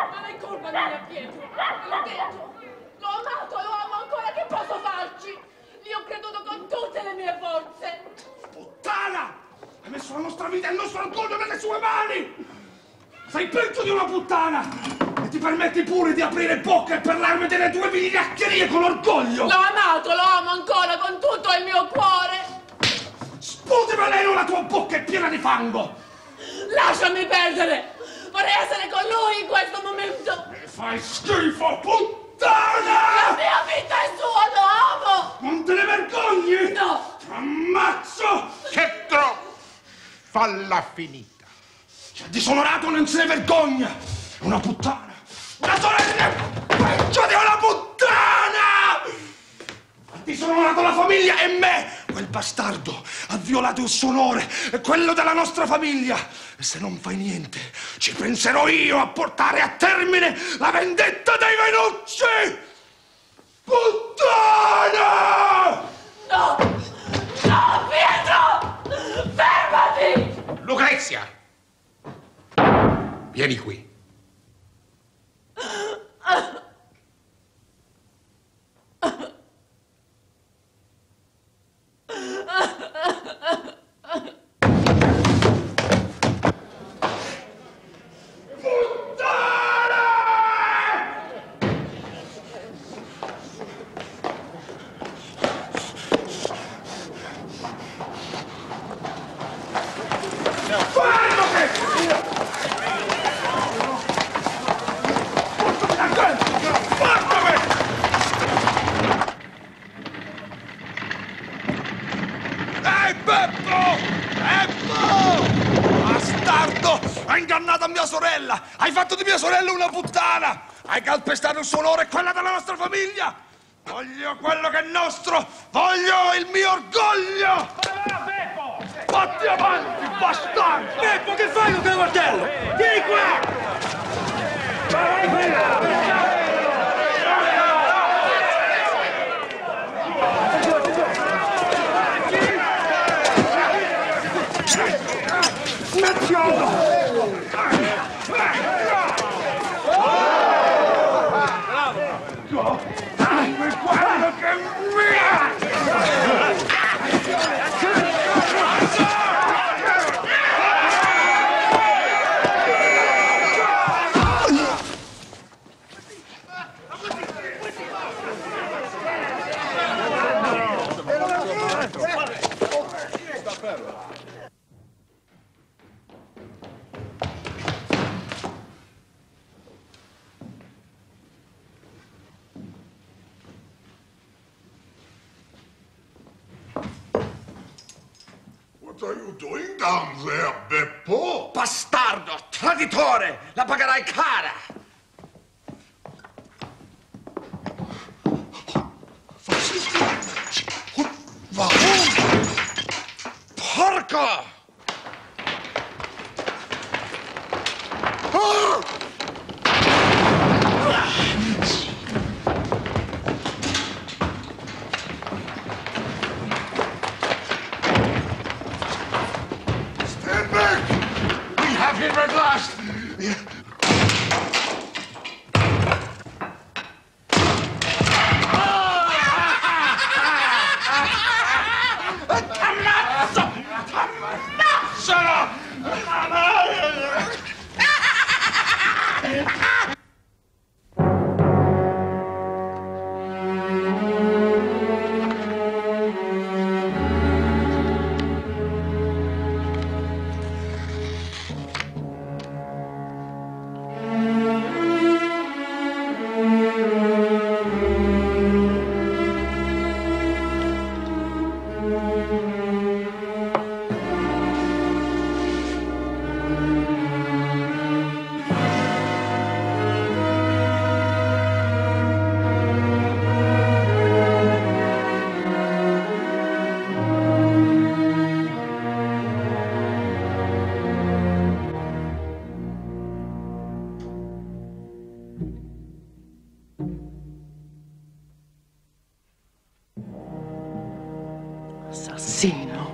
Non è colpa mia, Pietro. L'ho detto. L'ho amato, lo amo ancora. Che posso farci? Gli ho creduto con tutte le mie forze. Puttana! Hai messo la nostra vita e il nostro orgoglio nelle sue mani! Sei peggio di una puttana! E ti permetti pure di aprire bocca e parlarmi delle tue vigliaccherie con orgoglio! L'ho amato, lo amo ancora con tutto il mio cuore! Sputi veleno, la tua bocca è piena di fango! Lasciami perdere! Vorrei essere con lui in questo momento! Mi fai schifo, puttana! La mia vita è sua, lo amo! Non te ne vergogni? No! Ti ammazzo! Pietro! Falla finita! Chi ha disonorato non se ne vergogna! È una puttana! Una sorella peggio di una puttana! Ha disonorato la famiglia e me! Quel bastardo ha violato il suo onore e quello della nostra famiglia! E se non fai niente, ci penserò io a portare a termine la vendetta dei Venucci! Puttana! No! No, Pietro! Fermati! Lucrezia! Vieni qui. Hai ingannato mia sorella! Hai fatto di mia sorella una puttana! Hai calpestato il suo onore e quella della nostra famiglia! Voglio quello che è nostro! Voglio il mio orgoglio! Beppo! Fatti avanti, bastardo! Beppo, che fai con quel martello? Vieni qua! Vai, vai, vai! What are you doing down there, Beppo? Bastardo! Traditore! La pagherai cara! Porco! Stand back! We have him at last! assassino.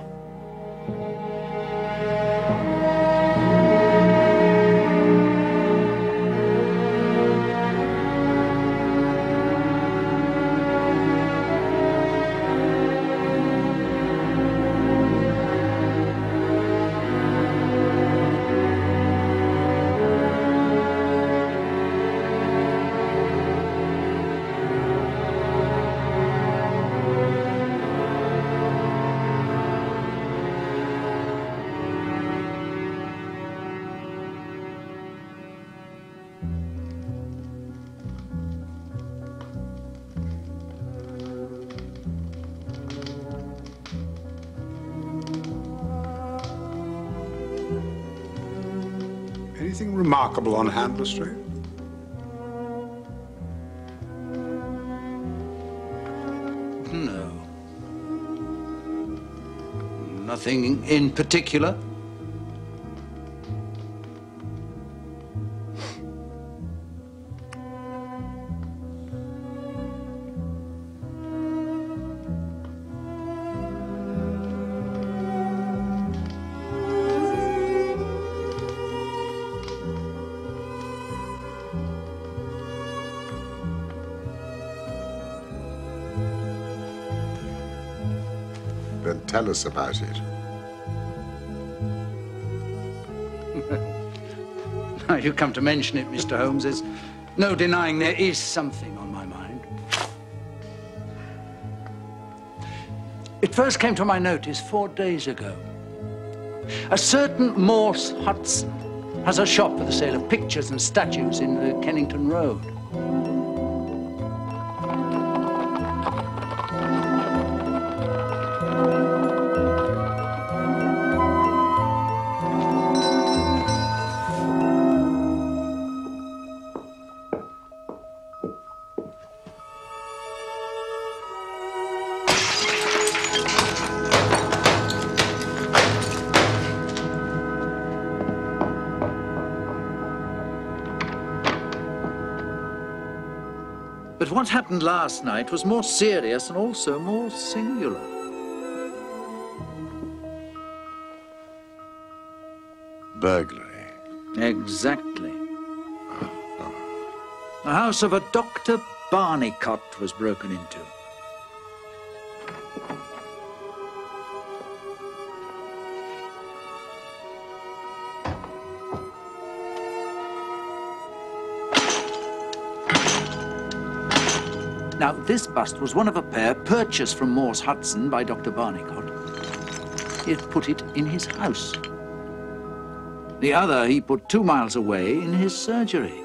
Anything remarkable on Handler Street? No. Nothing in particular. Then tell us about it. Now you come to mention it, Mr. Holmes, there's no denying there is something on my mind. It first came to my notice 4 days ago. A certain Morse Hudson has a shop for the sale of pictures and statues in the Kennington Road. But what happened last night was more serious and also more singular. Burglary. Exactly. The house of a Dr. Barnicott was broken into. Now, this bust was one of a pair purchased from Morse Hudson by Dr. Barnicott. He had put it in his house. The other he put 2 miles away in his surgery.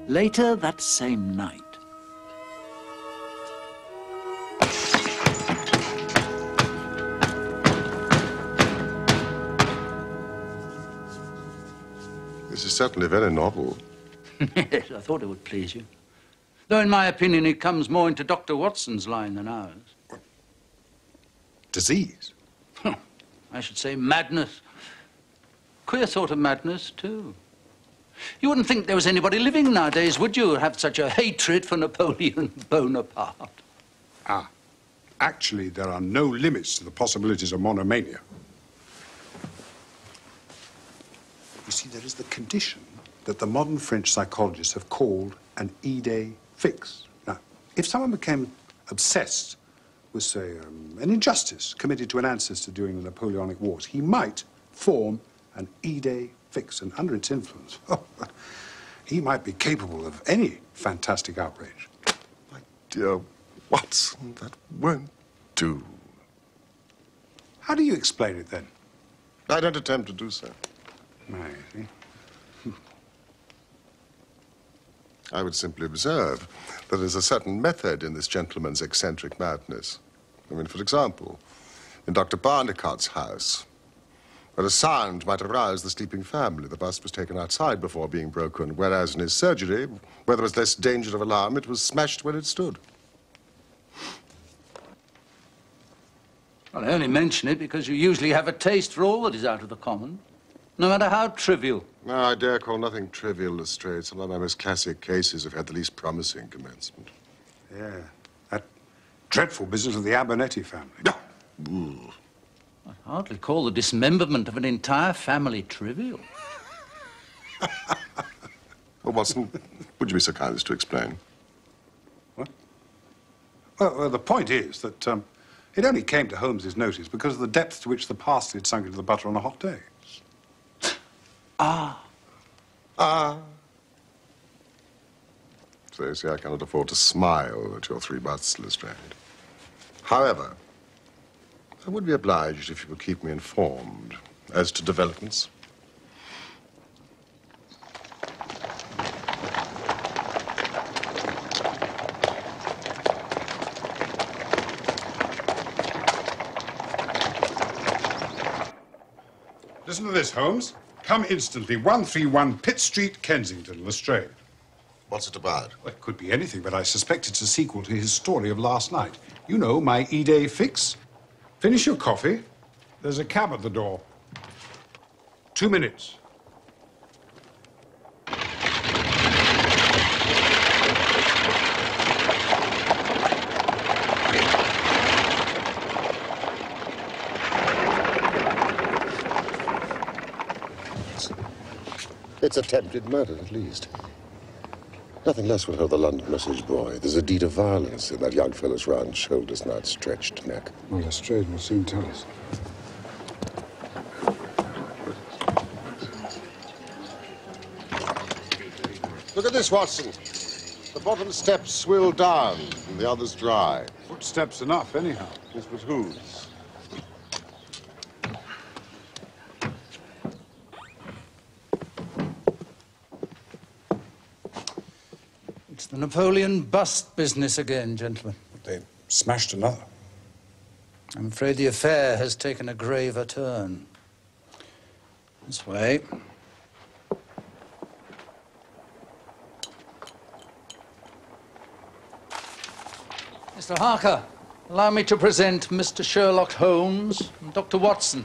Later that same night, This is certainly very novel. yes, I thought it would please you. Though, in my opinion, it comes more into Dr. Watson's line than ours. Disease? I should say madness. Queer sort of madness, too. You wouldn't think there was anybody living nowadays, would you, have such a hatred for Napoleon Bonaparte? Ah, actually, there are no limits to the possibilities of monomania. You see, there is the condition that the modern French psychologists have called an idée fixe. Now, if someone became obsessed with, say, an injustice committed to an ancestor during the Napoleonic Wars, he might form an idée fixe, and under its influence, he might be capable of any fantastic outrage. My dear Watson, that won't do. How do you explain it, then? I don't attempt to do so. I see. I would simply observe that there's a certain method in this gentleman's eccentric madness. I mean, for example, in Dr. Barnicott's house, where a sound might arouse the sleeping family, the bust was taken outside before being broken, whereas in his surgery, where there was less danger of alarm, it was smashed where it stood. Well, I only mention it because you usually have a taste for all that is out of the common, no matter how trivial. No, I dare call nothing trivial, Lestrade. Some of my most classic cases have had the least promising commencement. Yeah, that dreadful business of the Abernethy family. No, Ooh. I hardly call the dismemberment of an entire family trivial. Well, Watson, would you be so kind as to explain? What? Well, the point is that it only came to Holmes's notice because of the depth to which the parsley had sunk into the butter on a hot day. Ah. Ah. So you see, I cannot afford to smile at your three buts, Lestrade. However, I would be obliged if you would keep me informed as to developments. Listen to this, Holmes. Come instantly. 131 Pitt Street, Kensington, Lestrade. What's it about? Well, it could be anything, but I suspect it's a sequel to his story of last night. You know, my E-Day fix. Finish your coffee. There's a cab at the door. 2 minutes. It's attempted murder, at least. Nothing less would hurt the London message boy. There's a deed of violence in that young fellow's round shoulders and outstretched neck. Well, Lestrade will soon tell us. Look at this, Watson. The bottom steps swill down and the others dry. Footsteps enough, anyhow. Yes, but whose? It's the Napoleon bust business again, gentlemen. They smashed another. I'm afraid the affair has taken a graver turn. This way. Mr. Harker, allow me to present Mr. Sherlock Holmes and Dr. Watson.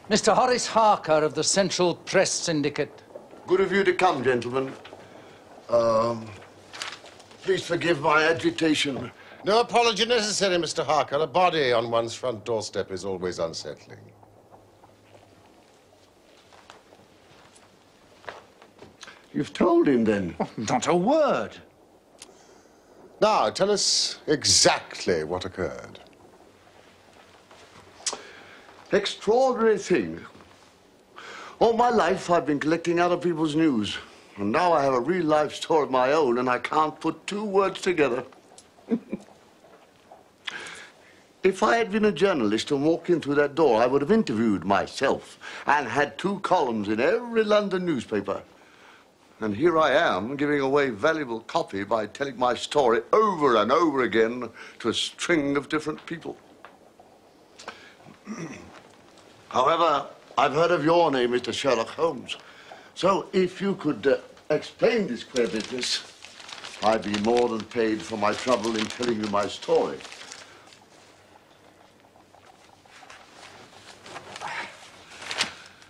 Mr. Horace Harker of the Central Press Syndicate. Good of you to come, gentlemen. Please forgive my agitation. No apology necessary, Mr. Harker. A body on one's front doorstep is always unsettling. You've told him, then? Oh, not a word. Now, tell us exactly what occurred. Extraordinary thing. All my life, I've been collecting other people's news. And now I have a real-life story of my own, and I can't put two words together. If I had been a journalist and walked in through that door, I would have interviewed myself and had 2 columns in every London newspaper. And here I am, giving away valuable copy by telling my story over and over again to a string of different people. However, I've heard of your name, Mr. Sherlock Holmes. So if you could explain this queer business, I'd be more than paid for my trouble in telling you my story.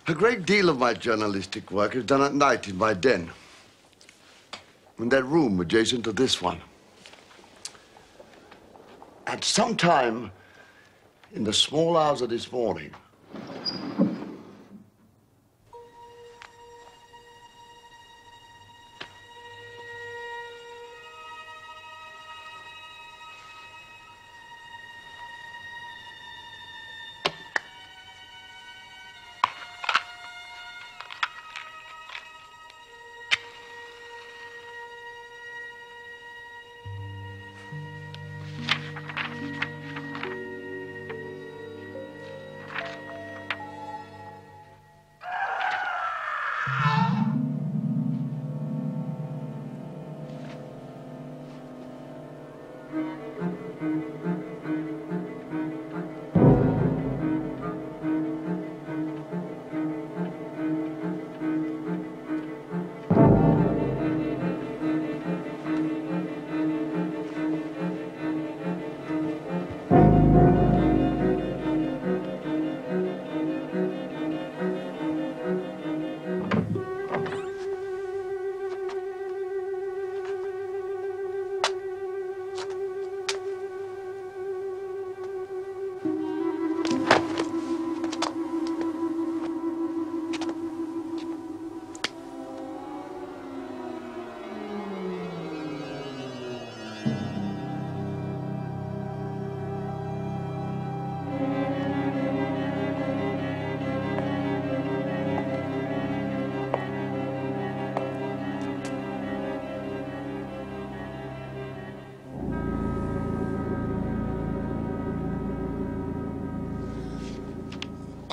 A great deal of my journalistic work is done at night in my den, in that room adjacent to this one. At some time in the small hours of this morning,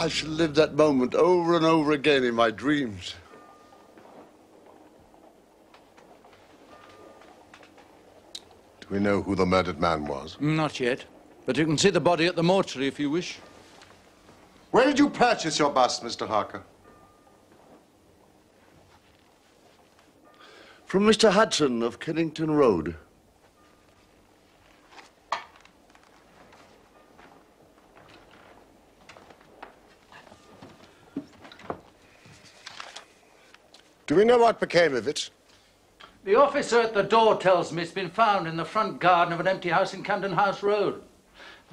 I shall live that moment over and over again in my dreams. Do we know who the murdered man was? Not yet. But you can see the body at the mortuary if you wish. Where did you purchase your bust, Mr. Harker? From Mr. Hudson of Kennington Road. Do we know what became of it? The officer at the door tells me it's been found in the front garden of an empty house in Camden House Road.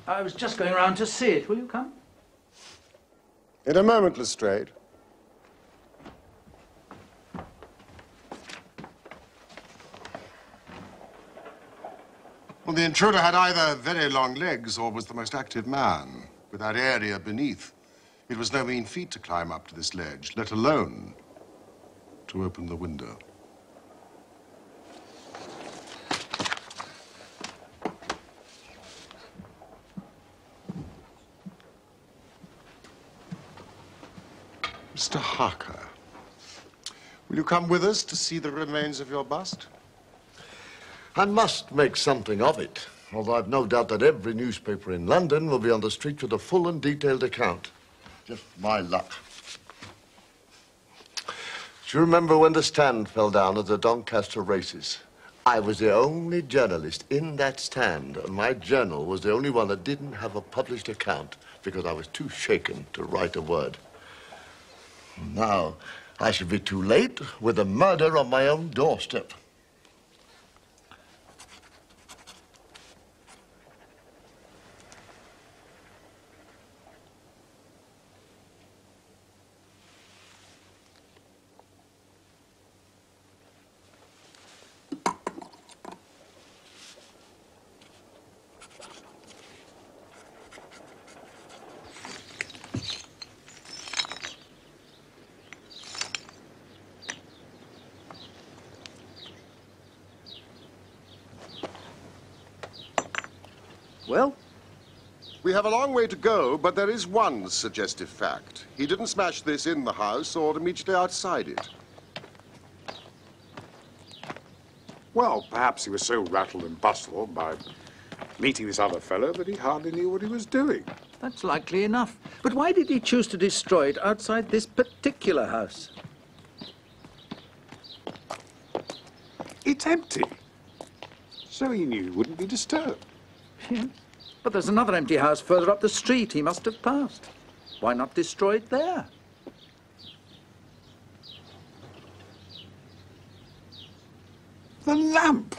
I was just going round to see it. Will you come? In a moment, Lestrade. Well, the intruder had either very long legs or was the most active man, with that area beneath. It was no mean feat to climb up to this ledge, let alone to open the window. Mr. Harker, will you come with us to see the remains of your bust? I must make something of it, although I've no doubt that every newspaper in London will be on the street with a full and detailed account. Just my luck. Do you remember when the stand fell down at the Doncaster races? I was the only journalist in that stand, and my journal was the only one that didn't have a published account because I was too shaken to write a word. Now, I should be too late with a murder on my own doorstep. Well? We have a long way to go, but there is one suggestive fact. He didn't smash this in the house or immediately outside it. Well, perhaps he was so rattled and bustled by meeting this other fellow that he hardly knew what he was doing. That's likely enough. But why did he choose to destroy it outside this particular house? It's empty. So he knew he wouldn't be disturbed. Yeah. But there's another empty house further up the street he must have passed. Why not destroy it there? The lamp!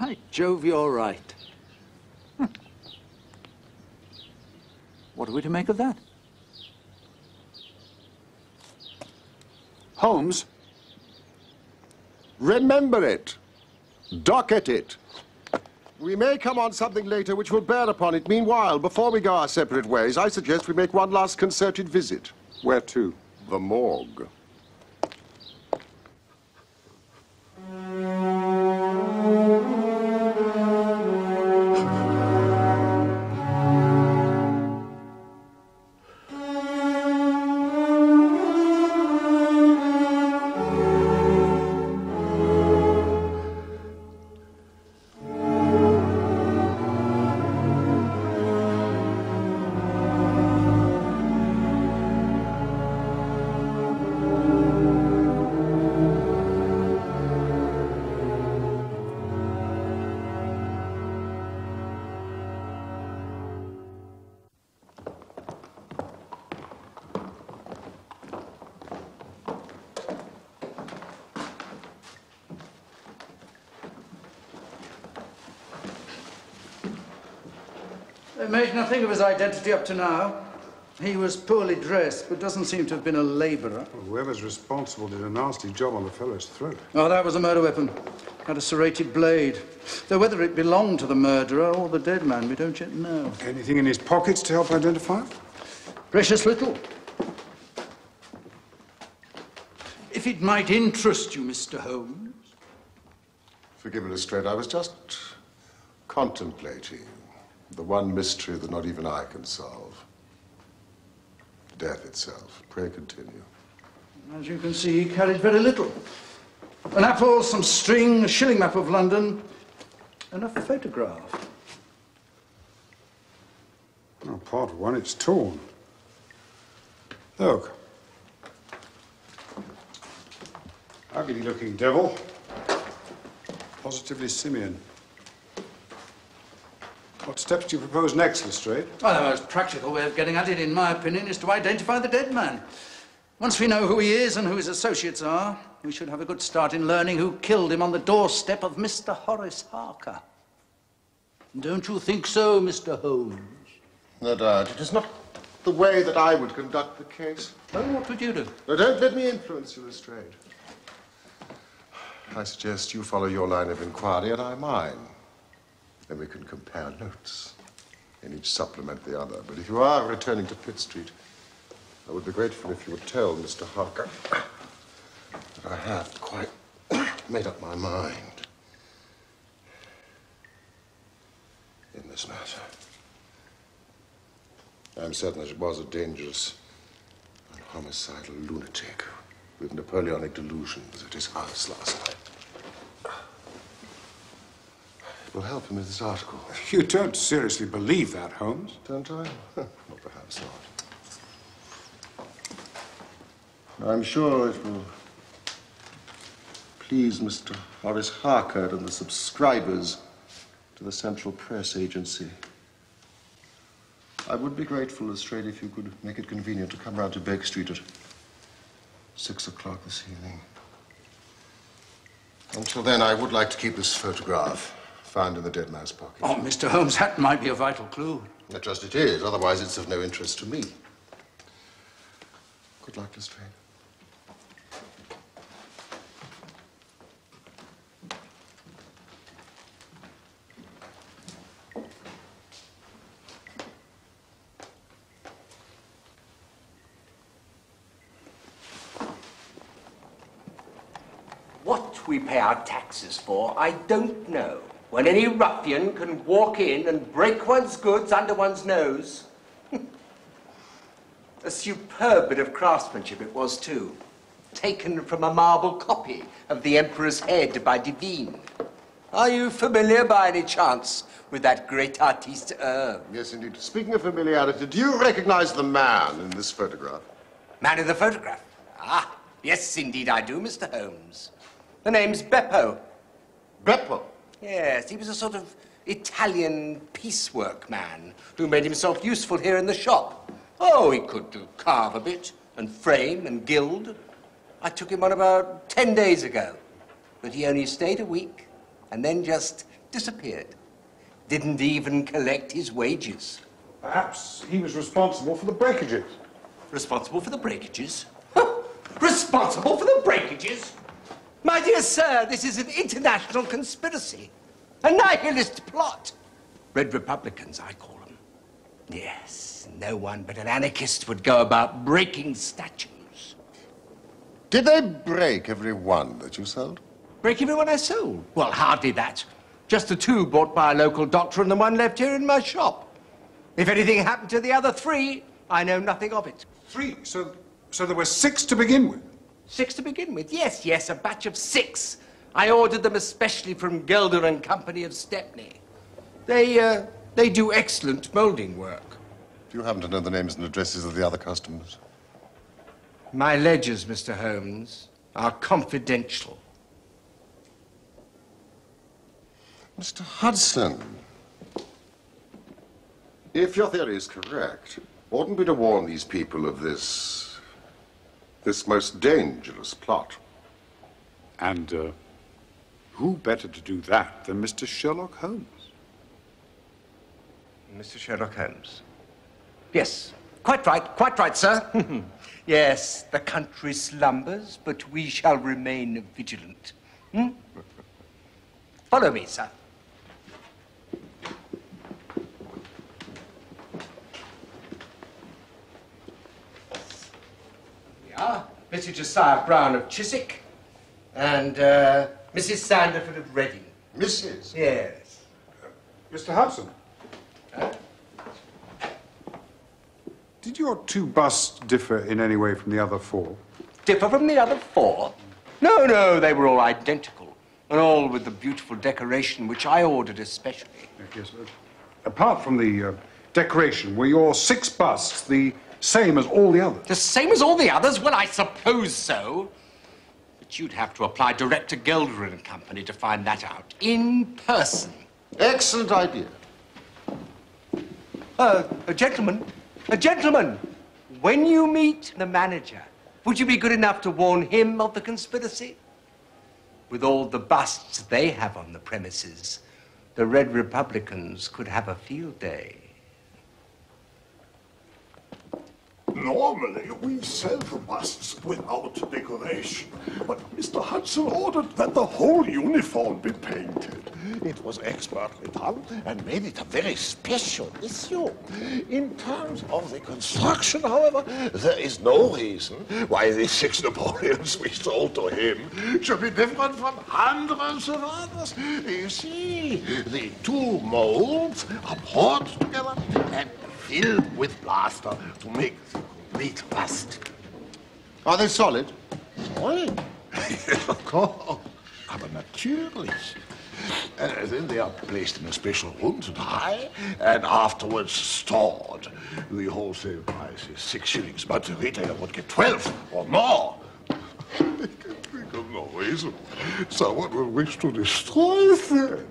By Jove, you're right. What are we to make of that? Holmes, remember it. Docket it. We may come on something later which will bear upon it. Meanwhile, before we go our separate ways, I suggest we make one last concerted visit. Where to? The morgue. They made nothing of his identity up to now. He was poorly dressed, but doesn't seem to have been a labourer. Well, whoever's responsible did a nasty job on the fellow's throat. Oh, that was a murder weapon. Had a serrated blade. Though whether it belonged to the murderer or the dead man, we don't yet know. Anything in his pockets to help identify him? Precious little. If it might interest you, Mr. Holmes. Forgive me, Lestrade, I was just contemplating the one mystery that not even I can solve. death itself. Pray continue. As you can see, he carried very little. An apple, some string, a shilling map of London, and a photograph. Oh, part of one, it's torn. Look. Ugly-looking devil. Positively simian. What steps do you propose next, Lestrade? Well, the most practical way of getting at it, in my opinion, is to identify the dead man. Once we know who he is and who his associates are, we should have a good start in learning who killed him on the doorstep of Mr. Horace Harker. Don't you think so, Mr. Holmes? No doubt. It is not the way that I would conduct the case. Well, what would you do? No, don't let me influence you, Lestrade. I suggest you follow your line of inquiry and I mine. Then we can compare notes and each supplement the other. But if you are returning to Pitt Street, I would be grateful if you would tell Mr. Harker that I have quite made up my mind in this matter. I'm certain that it was a dangerous and homicidal lunatic with Napoleonic delusions at his house last night. It will help him with this article. You don't seriously believe that, Holmes? Don't I? Well, perhaps not. I'm sure it will please Mr. Horace Harker and the subscribers to the Central Press Agency. I would be grateful, Lestrade, if you could make it convenient to come round to Baker Street at 6 o'clock this evening. Until then, I would like to keep this photograph found in the dead man's pocket. Oh, Mr. Holmes, that might be a vital clue. Not just it is, otherwise it's of no interest to me. Good luck, Lestrade. What we pay our taxes for, I don't know. When any ruffian can walk in and break one's goods under one's nose. A superb bit of craftsmanship it was, too. Taken from a marble copy of the Emperor's head by Devine. Are you familiar, by any chance, with that great artiste? Yes, indeed. Speaking of familiarity, do you recognize the man in this photograph? Man in the photograph? Ah, yes, indeed I do, Mr. Holmes. The name's Beppo. Beppo? Yes, he was a sort of Italian piecework man who made himself useful here in the shop. Oh, he could carve a bit and frame and gild. I took him on about 10 days ago, but he only stayed a week and then just disappeared. Didn't even collect his wages. Perhaps he was responsible for the breakages. Responsible for the breakages? Responsible for the breakages? My dear sir, this is an international conspiracy. A nihilist plot. Red Republicans, I call them. Yes, no one but an anarchist would go about breaking statues. Did they break every one that you sold? Break every one I sold? Well, hardly that. Just the 2 bought by a local doctor and the 1 left here in my shop. If anything happened to the other 3, I know nothing of it. 3? So there were 6 to begin with? 6 to begin with? Yes, a batch of 6. I ordered them especially from Gelder and Company of Stepney. They do excellent moulding work. Do you happen to know the names and addresses of the other customers? My ledgers, Mr. Holmes, are confidential. Mr. Hudson, if your theory is correct, oughtn't we to warn these people of this most dangerous plot? And who better to do that than Mr. Sherlock Holmes? Mr. Sherlock Holmes? Yes, quite right, sir. Yes, the country slumbers, but we shall remain vigilant. Follow me, sir. We are Mr. Josiah Brown of Chiswick and Mrs. Sanderford of Reading. Mrs.? Yes. Mr. Hudson? Did your two busts differ in any way from the other four? Differ from the other four? No, no, they were all identical, and all with the beautiful decoration which I ordered especially. Yes, apart from the decoration, were your 6 busts the same as all the others? The same as all the others? Well, I suppose so. But you'd have to apply direct to Gelder and Company to find that out in person. Excellent idea. A gentleman, when you meet the manager, would you be good enough to warn him of the conspiracy? With all the busts they have on the premises, the Red Republicans could have a field day. Normally, we sell the busts without decoration, but Mr. Hudson ordered that the whole uniform be painted. It was expertly done and made it a very special issue. In terms of the construction, however, there is no reason why the 6 Napoleons we sold to him should be different from hundreds of others. You see, the 2 molds are poured together and filled with plaster to make the complete bust. Are they solid? Solid? Of course. Aber natürlich. Then they are placed in a special room to dry and afterwards stored. The wholesale price is 6 shillings, but the retailer would get 12 or more. I can think of no reason someone would wish to destroy them.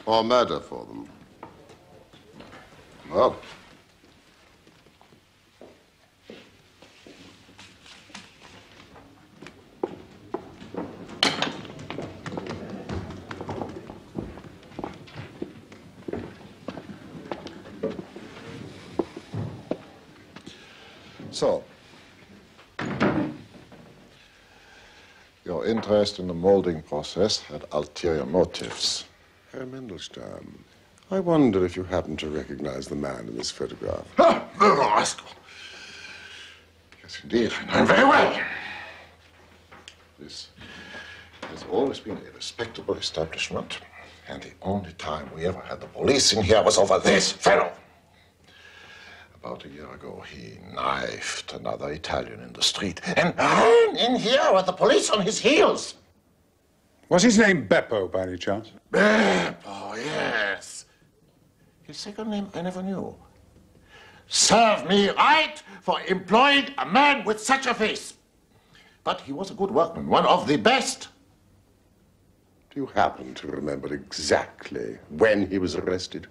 Or murder for them? Well, So, your interest in the molding process had ulterior motives. Herr Mandelstam, I wonder if you happen to recognize the man in this photograph. Ah, the rascal. Yes, indeed, I know him very well. This has always been a respectable establishment, and the only time we ever had the police in here was over this fellow. About a year ago, he knifed another Italian in the street and ran in here with the police on his heels. Was his name Beppo, by any chance? Beppo, yes. His second name I never knew. Serve me right for employing a man with such a face. But he was a good workman, one of the best. Do you happen to remember exactly when he was arrested?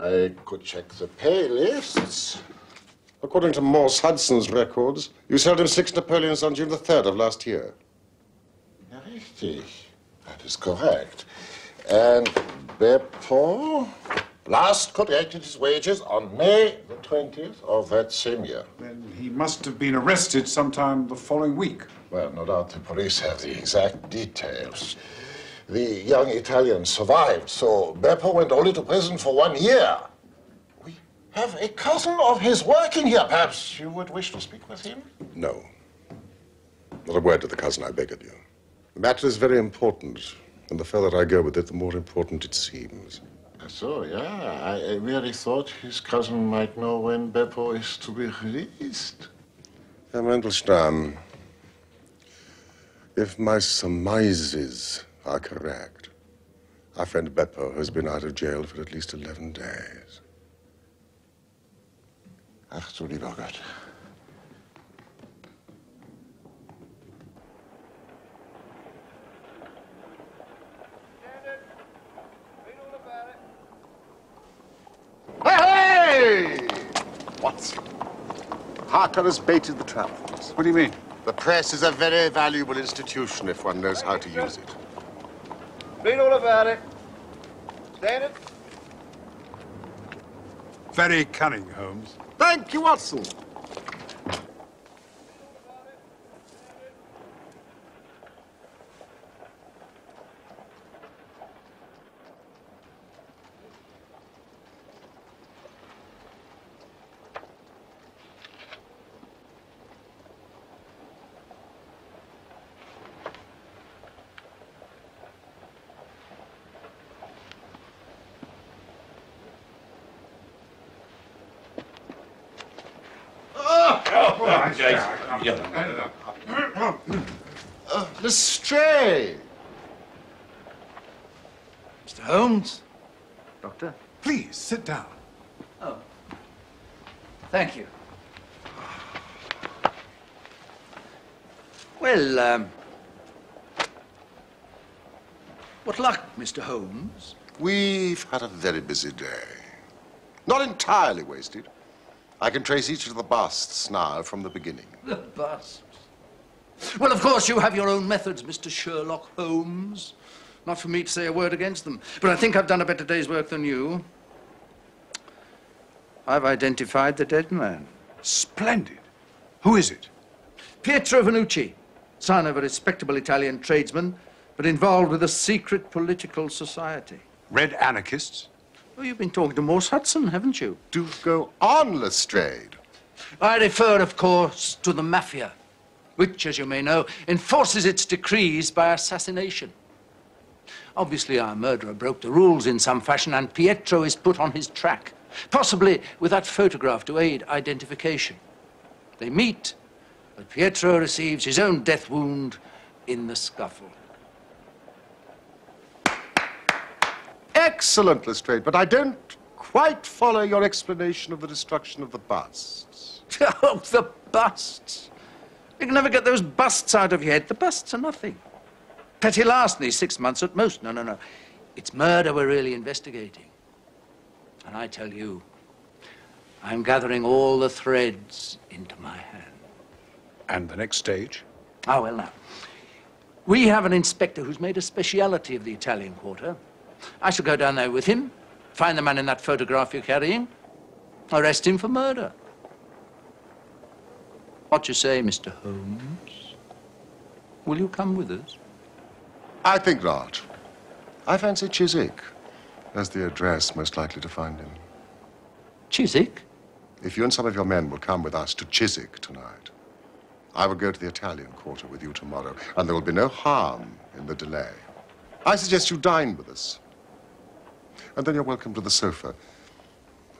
I could check the pay lists. According to Morse Hudson's records, you sold him 6 Napoleons on June the 3rd of last year. Ja, richtig. That is correct. And Beppo last collected his wages on May the 20th of that same year. Then he must have been arrested sometime the following week. Well, no doubt the police have the exact details. The young Italian survived, so Beppo went only to prison for 1 year. We have a cousin of his working here. Perhaps you would wish to speak with him? No. Not a word to the cousin, I beg of you. The matter is very important, and the further I go with it, the more important it seems. So, yeah, I really thought his cousin might know when Beppo is to be released. Herr Mandelstam, if my surmises are correct, our friend Beppo has been out of jail for at least 11 days. Ach du lieber Gott. Hey! Watson, Harker has baited the trap for us. What do you mean? The press is a very valuable institution if one knows how to use it. Read all about it. Stand it. Very cunning, Holmes. Thank you, Watson. Lestrade! Mr. Holmes? Doctor? Please, sit down. Oh. Thank you. Well, what luck, Mr. Holmes? We've had a very busy day. Not entirely wasted. I can trace each of the busts now from the beginning. The busts? Well, of course, you have your own methods, Mr. Sherlock Holmes. Not for me to say a word against them, but I think I've done a better day's work than you. I've identified the dead man. Splendid. Who is it? Pietro Vannucci, son of a respectable Italian tradesman, but involved with a secret political society. Red anarchists? Oh, you've been talking to Morse Hudson, haven't you? Do go on, Lestrade. I refer, of course, to the mafia, which, as you may know, enforces its decrees by assassination. Obviously, our murderer broke the rules in some fashion, and Pietro is put on his track, possibly with that photograph to aid identification. They meet, but Pietro receives his own death wound in the scuffle. Excellent, Lestrade, but I don't quite follow your explanation of the destruction of the busts. Oh, the busts. You can never get those busts out of your head. The busts are nothing. Petty larceny, 6 months at most. No. It's murder we're really investigating. And I tell you, I'm gathering all the threads into my hand. And the next stage? Ah, well, now. We have an inspector who's made a speciality of the Italian quarter. I shall go down there with him, find the man in that photograph you're carrying, arrest him for murder. What you say, Mr. Holmes? Will you come with us? I think not. I fancy Chiswick as the address most likely to find him. Chiswick? If you and some of your men will come with us to Chiswick tonight, I will go to the Italian quarter with you tomorrow, and there will be no harm in the delay. I suggest you dine with us. And then you're welcome to the sofa.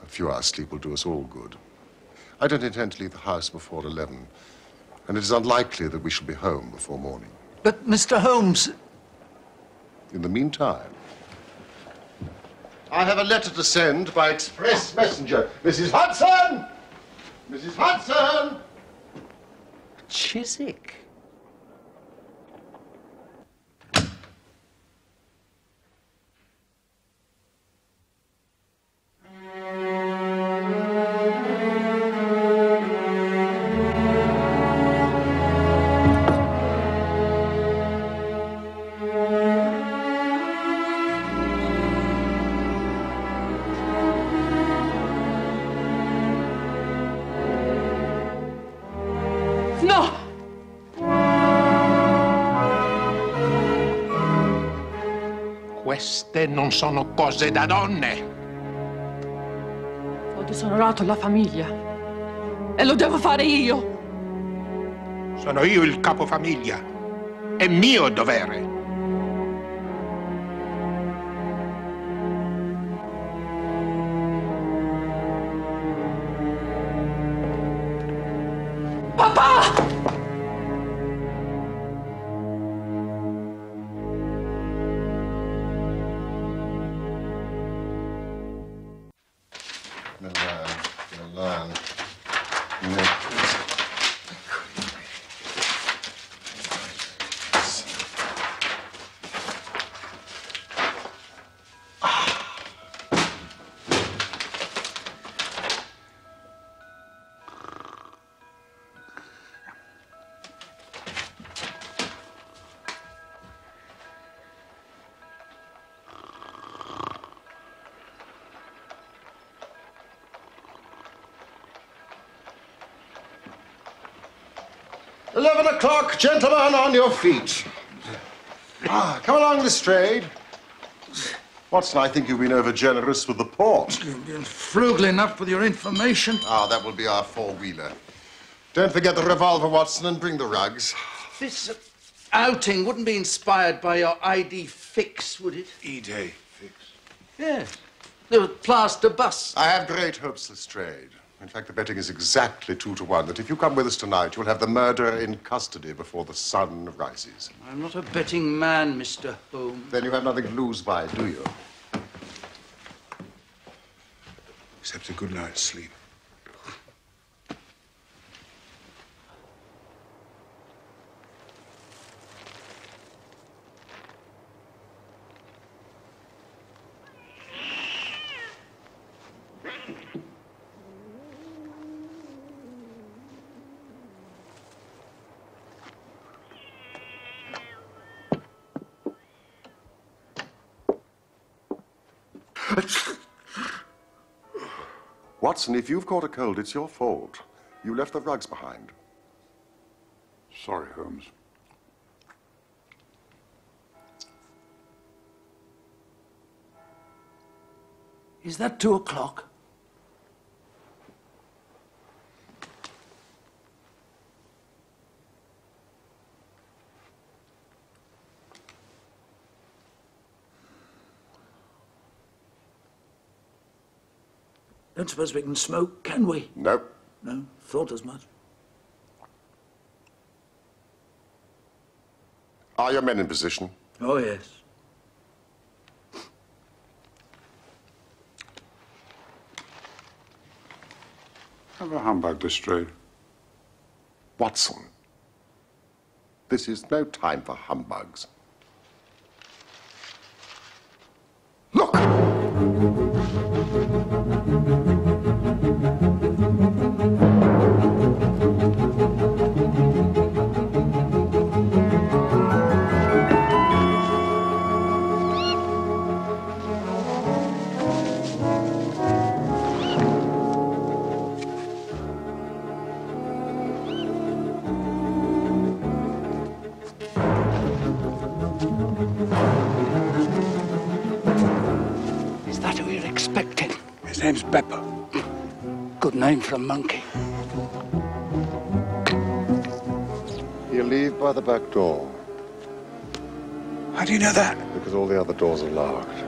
A few hours' sleep will do us all good. I don't intend to leave the house before 11, and it is unlikely that we shall be home before morning. But, Mr. Holmes... In the meantime, I have a letter to send by express messenger. Mrs. Hudson! Mrs. Hudson! Chiswick? No! Queste non sono cose da donne. Ho disonorato la famiglia. E lo devo fare io. Sono io il capofamiglia. È mio dovere. Papà! Milan. O'clock, gentlemen, on your feet. Come along, Lestrade. Watson, I think you've been over-generous with the port. You've been frugal enough with your information. That will be our four-wheeler. Don't forget the revolver, Watson, and bring the rugs. This outing wouldn't be inspired by your ID fix, would it? E-Day fix. Yes. The plaster bust. I have great hopes, Lestrade. In fact, the betting is exactly 2 to 1 that if you come with us tonight, you'll have the murderer in custody before the sun rises. I'm not a betting man, Mr. Holmes. Then you have nothing to lose by, do you? Except a good night's sleep. Watson, if you've caught a cold, it's your fault. You left the rugs behind. Sorry, Holmes. Is that 2 o'clock? Don't suppose we can smoke, can we? No. No, thought as much. Are your men in position? Oh, yes. Have a humbug, Lestrade. Watson, this is no time for humbugs. Look! Is that who you're expecting? His name's Beppo. Good name for a monkey. He'll leave by the back door, How do you know that? because all the other doors are locked.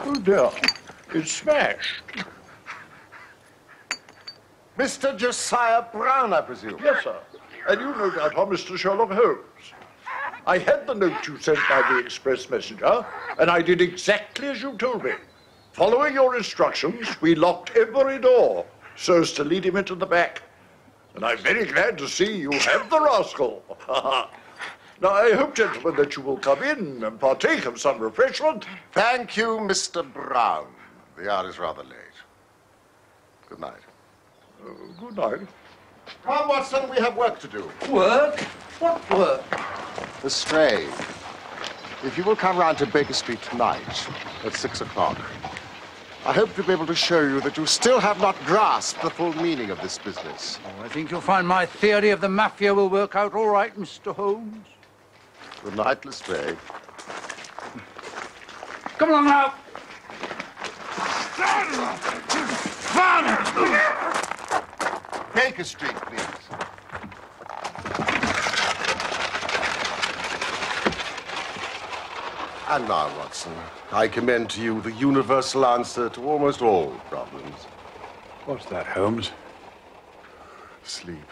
Oh dear, it's smashed. Mr. Josiah Brown, I presume? Yes, sir. And you no doubt are Mr. Sherlock Holmes. I had the note you sent by the express messenger, and I did exactly as you told me. Following your instructions, we locked every door so as to lead him into the back. And I'm very glad to see you have the rascal. Now, I hope, gentlemen, that you will come in and partake of some refreshment. Thank you, Mr. Brown. The hour is rather late. Good night. Good night. Come, Watson, we have work to do. Work? What work? The stray. If you will come round to Baker Street tonight at 6 o'clock, I hope to be able to show you that you still have not grasped the full meaning of this business. Oh, I think you'll find my theory of the mafia will work out all right, Mr. Holmes. Good night, Lestrade. Come along now. Baker Street, please. And now, Watson, I commend to you the universal answer to almost all problems. What's that, Holmes? Sleep.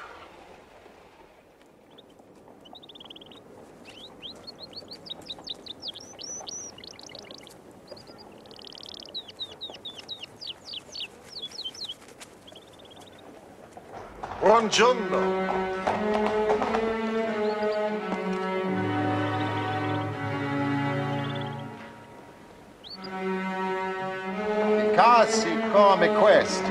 Buongiorno. Casi come questi.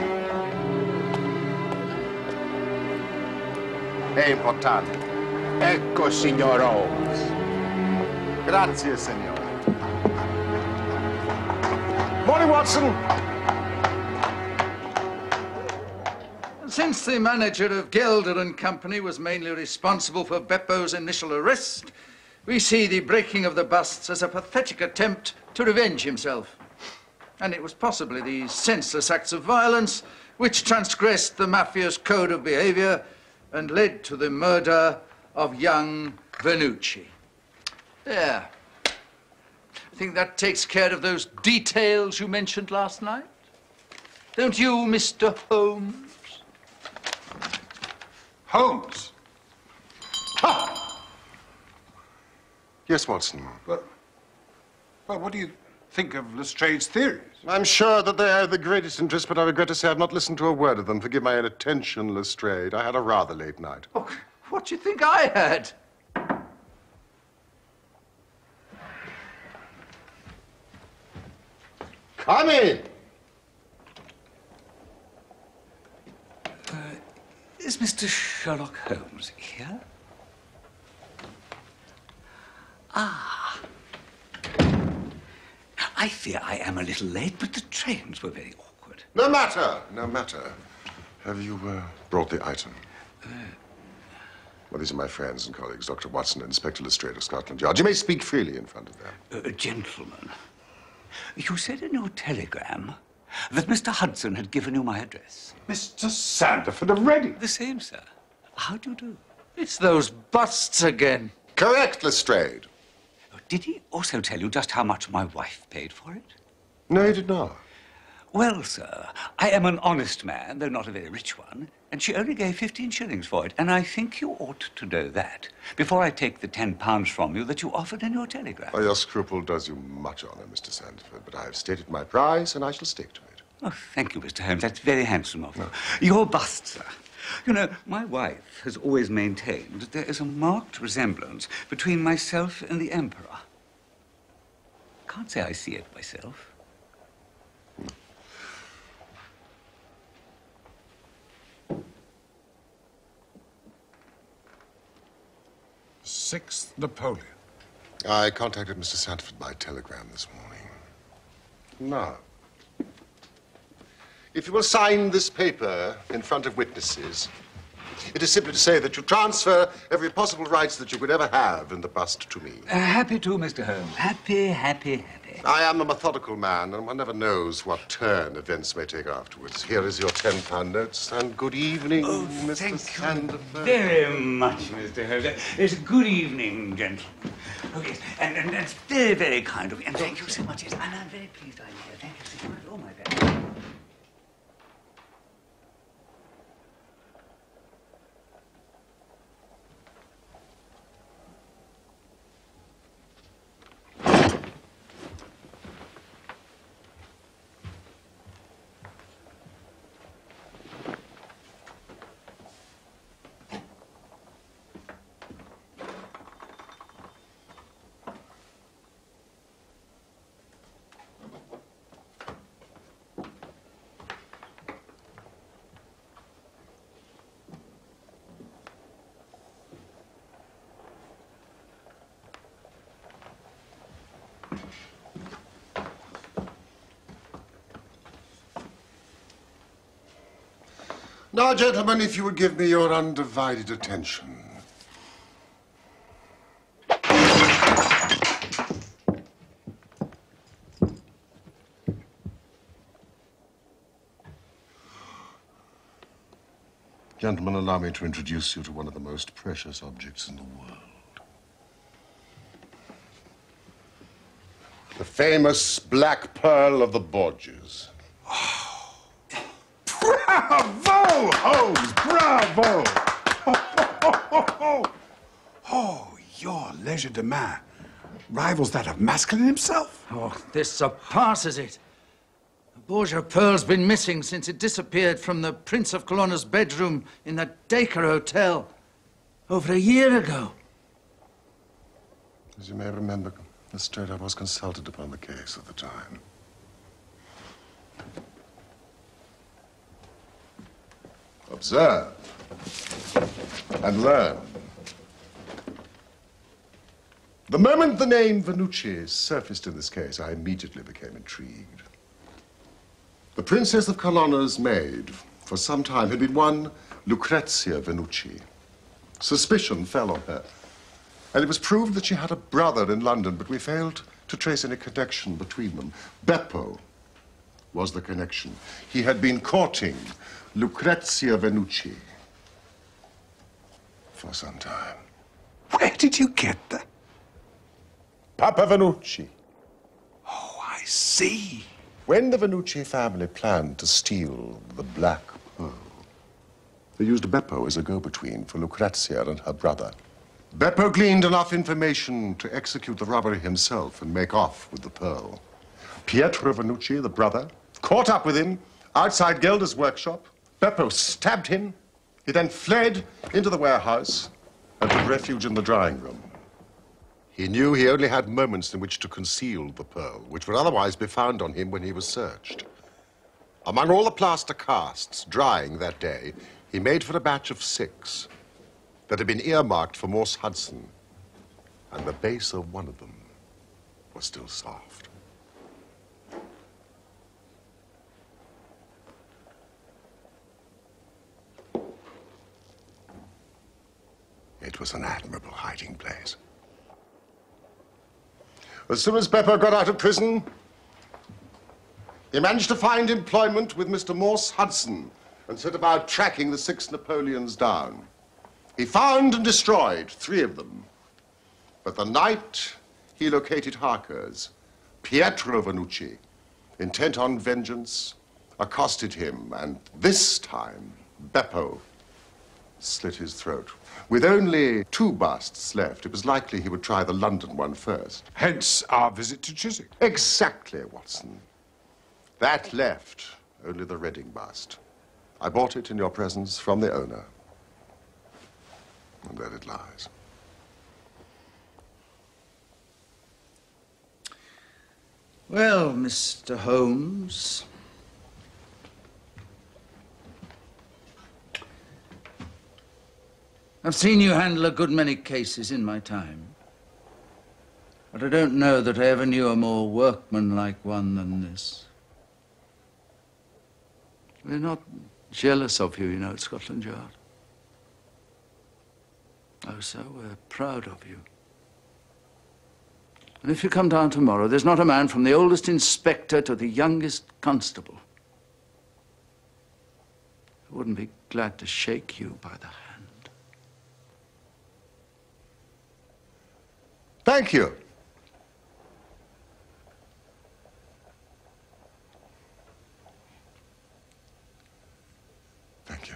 È importante. Ecco, signor Holmes. Grazie, signore. Morning, Watson. Since the manager of Gelder and Company was mainly responsible for Beppo's initial arrest, we see the breaking of the busts as a pathetic attempt to revenge himself. And it was possibly these senseless acts of violence which transgressed the mafia's code of behavior and led to the murder of young Vernucci. There. I think that takes care of those details you mentioned last night. Don't you, Mr. Holmes? Holmes? Ha! Yes, Watson. Well, what do you think of Lestrade's theories? I'm sure that they are of the greatest interest, but I regret to say I've not listened to a word of them. Forgive my inattention, Lestrade. I had a rather late night. Oh, what do you think I had? Come in! Is Mr. Sherlock Holmes here? Ah. I fear I am a little late, but the trains were very awkward. No matter, no matter. Have you brought the item? Well, these are my friends and colleagues, Dr. Watson and Inspector Lestrade of Scotland Yard. You may speak freely in front of them. Gentlemen, you said in your telegram that Mr. Hudson had given you my address. Mr. Sanderford of Reading. The same, sir. How do you do? It's those busts again. Correct, Lestrade. Did he also tell you just how much my wife paid for it? No, he did not. Well, sir, I am an honest man, though not a very rich one, and she only gave 15 shillings for it, and I think you ought to know that before I take the £10 from you that you offered in your telegram. Oh, your scruple does you much honor, Mr. Sanderford, but I have stated my price, and I shall stick to it. Oh, thank you, Mr. Holmes. That's very handsome of you. Your bust, sir. You know, my wife has always maintained that there is a marked resemblance between myself and the Emperor. Can't say I see it myself. Sixth Napoleon. I contacted Mr. Sanderford by telegram this morning. Now, if you will sign this paper in front of witnesses, it is simply to say that you transfer every possible rights that you could ever have in the bust to me. Happy to, Mr. Holmes. Happy, happy, happy. I am a methodical man, and one never knows what turn events may take afterwards. Here is your £10 notes, and good evening, Mr. Sanderford. Very much, Mr. Holmes. It's good evening, gentlemen. Oh, yes, and it's very, very kind of you. And thank you so much. Yes, and I'm very pleased I'm here. Thank you so much. Oh, my bad. Now, gentlemen, if you would give me your undivided attention. Gentlemen, allow me to introduce you to one of the most precious objects in the world. The famous Black Pearl of the Borgias. Bravo, Holmes! Bravo! Oh, your legerdemain rivals that of Maskelyne himself. Oh, this surpasses it. Borgia Pearl's been missing since it disappeared from the Prince of Colonna's bedroom in the Dacre Hotel over a year ago. As you may remember, Lestrade, I was consulted upon the case at the time. Observe and learn. The moment the name Venucci surfaced in this case, I immediately became intrigued. The Princess of Colonna's maid, for some time, had been one Lucrezia Venucci. Suspicion fell on her, and it was proved that she had a brother in London, but we failed to trace any connection between them. Beppo was the connection. He had been courting Lucrezia Venucci for some time. Where did you get that? Papa Venucci. Oh, I see. When the Venucci family planned to steal the Black Pearl, they used Beppo as a go-between for Lucrezia and her brother. Beppo gleaned enough information to execute the robbery himself and make off with the pearl. Pietro Venucci, the brother, caught up with him outside Gelder's workshop. Beppo stabbed him. He then fled into the warehouse and took refuge in the drawing room. He knew he only had moments in which to conceal the pearl, which would otherwise be found on him when he was searched. Among all the plaster casts drying that day, he made for a batch of 6 that had been earmarked for Morse Hudson, and the base of one of them was still soft. It was an admirable hiding place. As soon as Beppo got out of prison, he managed to find employment with Mr. Morse Hudson and set about tracking the 6 Napoleons down. He found and destroyed 3 of them. But the night he located Harker's, Pietro Venucci, intent on vengeance, accosted him, and this time Beppo slit his throat. With only 2 busts left, it was likely he would try the London one first. Hence our visit to Chiswick. Exactly, Watson. That left only the Reading bust. I bought it in your presence from the owner. And there it lies. Well, Mr. Holmes, I've seen you handle a good many cases in my time, but I don't know that I ever knew a more workmanlike one than this. We're not jealous of you, you know, at Scotland Yard. Oh, so we're proud of you. And if you come down tomorrow, there's not a man from the oldest inspector to the youngest constable who wouldn't be glad to shake you by the hand. Thank you. Thank you.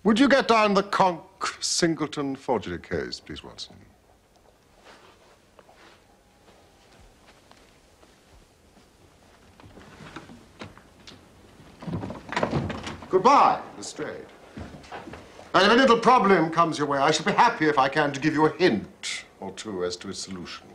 Would you get down the Conk-Singleton forgery case, please, Watson? Goodbye, Lestrade. And if a little problem comes your way, I shall be happy if I can to give you a hint or 2 as to its solution.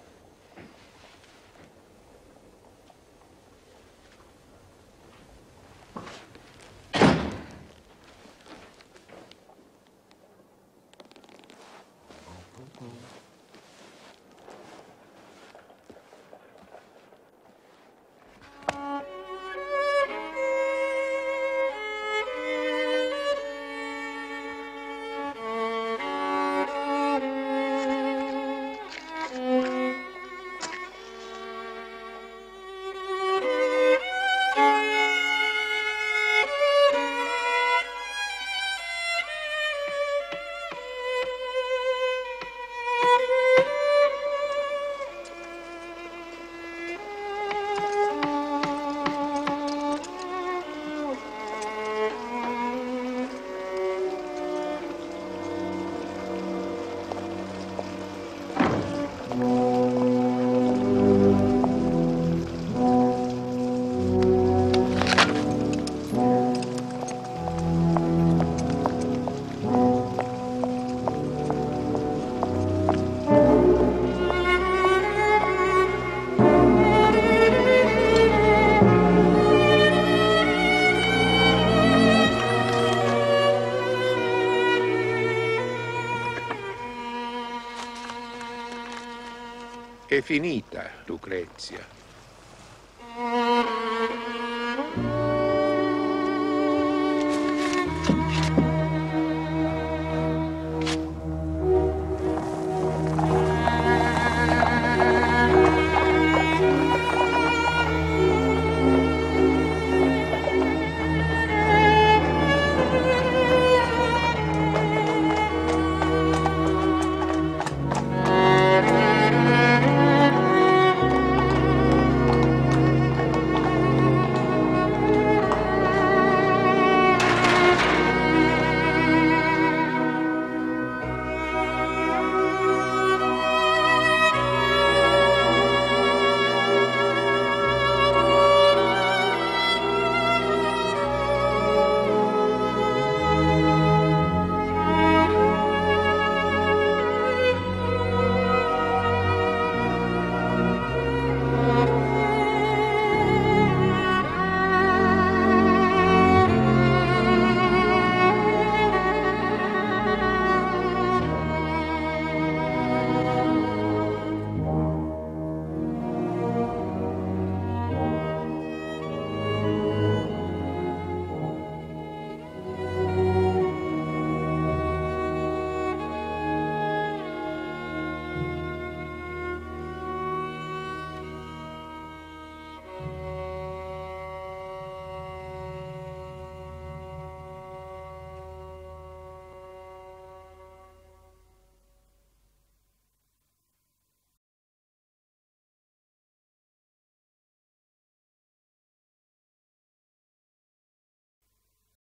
È finita, Lucrezia.